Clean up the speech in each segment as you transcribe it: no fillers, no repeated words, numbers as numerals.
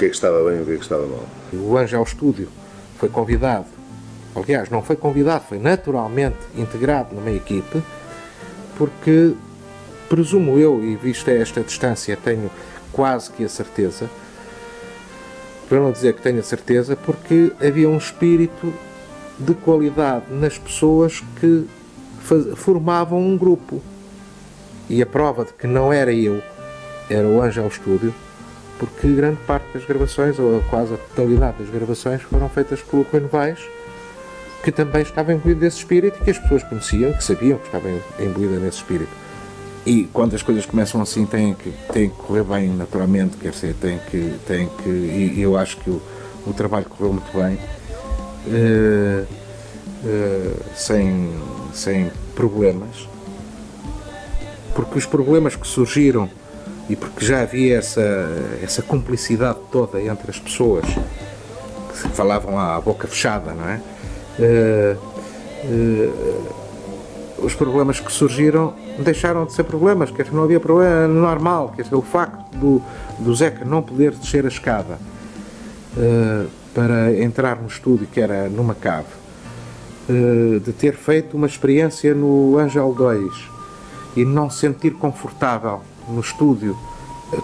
que é que estava bem e o que é que estava mal. O Ângelo Estúdio foi convidado, aliás, não foi convidado, foi naturalmente integrado numa equipe, porque, presumo eu, e visto a esta distância, tenho quase que a certeza, para não dizer que tenho a certeza, porque havia um espírito de qualidade nas pessoas que formavam um grupo. E a prova de que não era eu, era o Ângelo Estúdio, porque grande parte das gravações, ou quase a totalidade das gravações, foram feitas pelo Rui Novaes, que também estava imbuído desse espírito e que as pessoas conheciam, que sabiam que estava imbuída nesse espírito. E quando as coisas começam assim, têm que correr bem naturalmente, quer dizer, e eu acho que o trabalho correu muito bem, sem problemas, porque os problemas que surgiram e porque já havia essa cumplicidade toda entre as pessoas que se falavam à boca fechada, não é? Os problemas que surgiram deixaram de ser problemas, quer dizer, não havia problema normal, quer dizer, o facto do Zeca não poder descer a escada para entrar no estúdio, que era numa cave, de ter feito uma experiência no Ângelo 2 e não se sentir confortável no estúdio,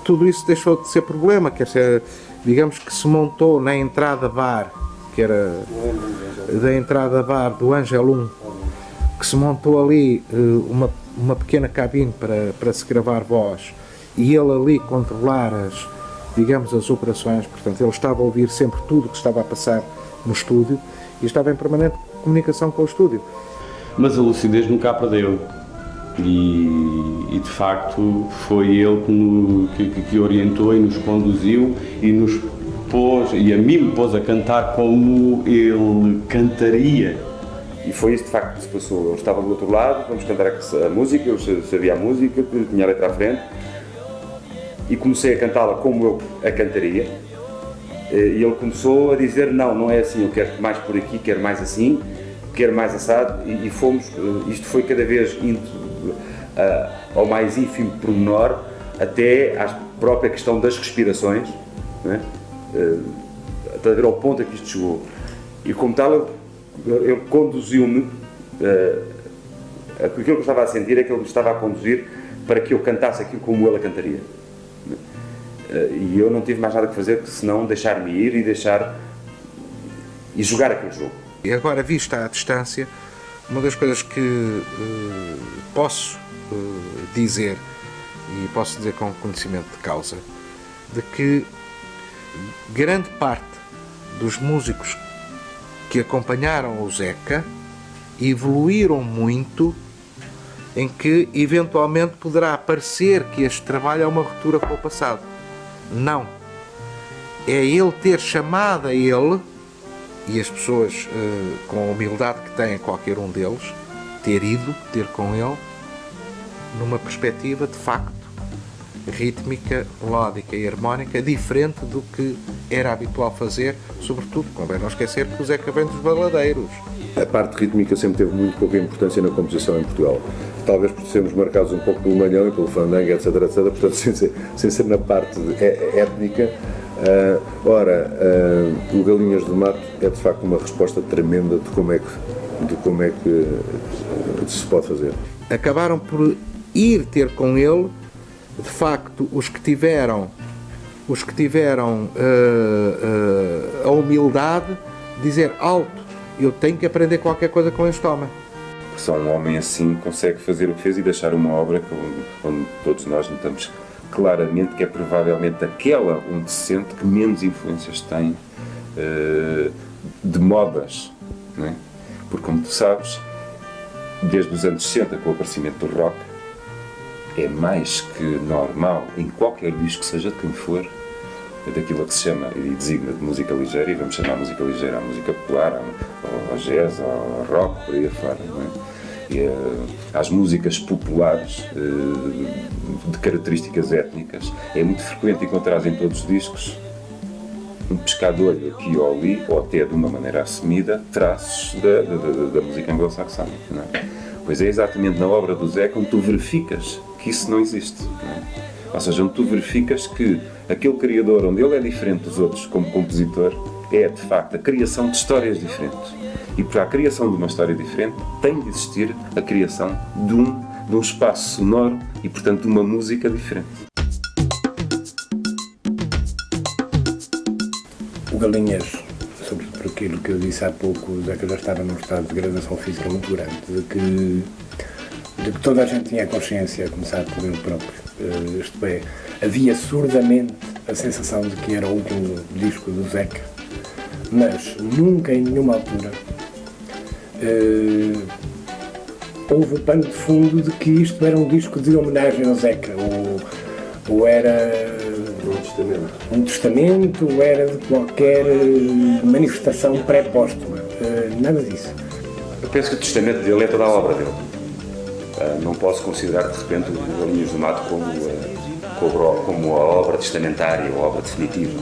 tudo isso deixou de ser problema, quer dizer, digamos que se montou na entrada bar, que era da entrada bar do Ângelo 1, que se montou ali uma pequena cabine para se gravar voz e ele ali controlar as operações, portanto ele estava a ouvir sempre tudo o que estava a passar no estúdio e estava em permanente comunicação com o estúdio. Mas a lucidez nunca a perdeu e de facto foi ele que orientou e nos conduziu e nos pôs, e a mim me pôs a cantar como ele cantaria. E foi isso de facto que se passou. Eu estava do outro lado, vamos cantar a música, eu sabia a música, tinha a letra à frente e comecei a cantá-la como eu a cantaria. E ele começou a dizer: não é assim, eu quero mais por aqui, quero mais assim, quero mais assado. E fomos, isto foi cada vez indo ao mais ínfimo pormenor, até à própria questão das respirações, não é? Até ver ao ponto a que isto chegou. E como tal, ele conduziu-me, aquilo que eu estava a sentir é que ele me estava a conduzir para que eu cantasse aquilo como ele a cantaria. E eu não tive mais nada que fazer senão deixar-me ir e jogar aquele jogo. E agora, vista à distância, uma das coisas que posso dizer, e posso dizer com conhecimento de causa, de que grande parte dos músicos que acompanharam o Zeca evoluíram muito, em que eventualmente poderá parecer que este trabalho é uma ruptura com o passado. Não. É ele ter chamado a ele, e as pessoas com a humildade que têm qualquer um deles, ter com ele numa perspectiva de facto rítmica, melódica e harmónica diferente do que era habitual fazer, sobretudo, convém não esquecer que o Zeca vem dos baladeiros. A parte rítmica sempre teve muito pouca importância na composição em Portugal. Talvez por sermos marcados um pouco pelo manhão e pelo fandango, etc, portanto, sem ser na parte étnica. O Galinhas do Mato é de facto uma resposta tremenda de como é que se pode fazer. Acabaram por ir ter com ele, de facto, os que tiveram a humildade de dizer: alto, eu tenho que aprender qualquer coisa com este homem. Só um homem assim consegue fazer o que fez e deixar uma obra onde todos nós notamos claramente que é provavelmente aquela onde se sente que menos influências tem de modas, não é? Porque, como tu sabes, desde os anos 60, com o aparecimento do rock, é mais que normal, em qualquer disco, seja de quem for, daquilo que se chama e designa de música ligeira, e vamos chamar a música ligeira à música popular, ao jazz, ao rock, por aí afora, não é? E às músicas populares de características étnicas, é muito frequente encontrar em todos os discos um pescador aqui ou ali, ou até de uma maneira assumida, traços da música anglo-saxónica, não é? Pois é exatamente na obra do Zeca onde tu verificas que isso não existe, não é? Ou seja, onde tu verificas que aquele criador, onde ele é diferente dos outros como compositor, é de facto a criação de histórias diferentes. E para a criação de uma história diferente tem de existir a criação de um espaço sonoro e, portanto, de uma música diferente. O Galinhas, sobretudo por aquilo que eu disse há pouco, o Zeca já estava num estado de degradação física muito grande, de que toda a gente tinha consciência, a começar por ele próprio. Isto é, havia surdamente a sensação de que era o último disco do Zeca, mas nunca, em nenhuma altura, houve o pano de fundo de que isto era um disco de homenagem ao Zeca, ou era um testamento, ou era de qualquer manifestação pré-póstuma. Nada disso. Eu penso que o testamento dele é toda a obra dele. Não posso considerar de repente o Galinhas do Mato como a obra testamentária, a obra definitiva.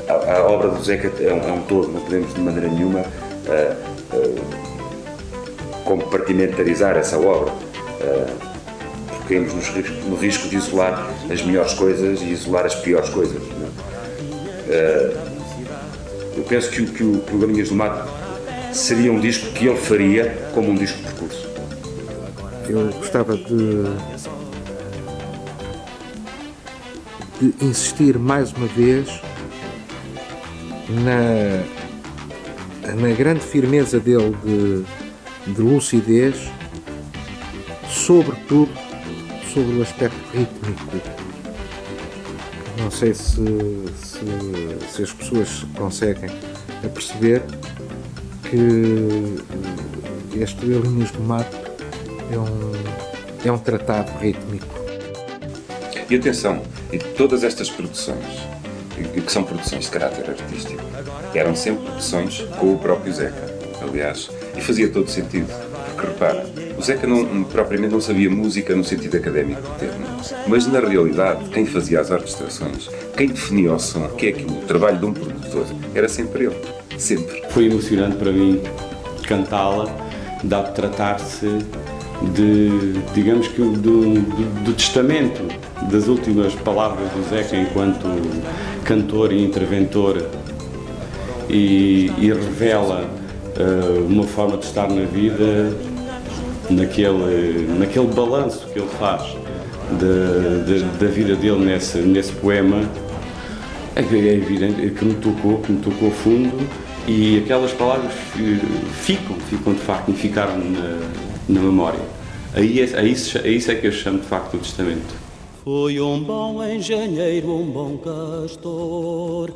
A obra do Zeca é um todo, não podemos de maneira nenhuma compartimentarizar essa obra, porque temos no risco de isolar as melhores coisas e isolar as piores coisas. Eu penso que o Galinhas do Mato seria um disco que ele faria como um disco de percurso. Eu gostava de insistir mais uma vez na grande firmeza dele de lucidez, sobretudo sobre o aspecto rítmico. Não sei se as pessoas conseguem perceber que este Galinhas do Mato é um tratado rítmico. E atenção, e todas estas produções, que são produções de caráter artístico, eram sempre produções com o próprio Zeca, aliás, e fazia todo sentido, porque repara, o Zeca propriamente não sabia música no sentido académico do termo, mas na realidade quem fazia as orquestrações, quem definia o som, que é aquilo, o trabalho de um produtor, era sempre ele, sempre. Foi emocionante para mim cantá-la, dá de tratar-se digamos que do testamento das últimas palavras do Zeca enquanto cantor e interventor, e revela uma forma de estar na vida naquele balanço que ele faz da vida dele nesse poema. É evidente que me tocou fundo, e aquelas palavras ficam de facto e ficaram na memória. Isso é que eu chamo de facto o testamento. Foi um bom engenheiro, um bom castor,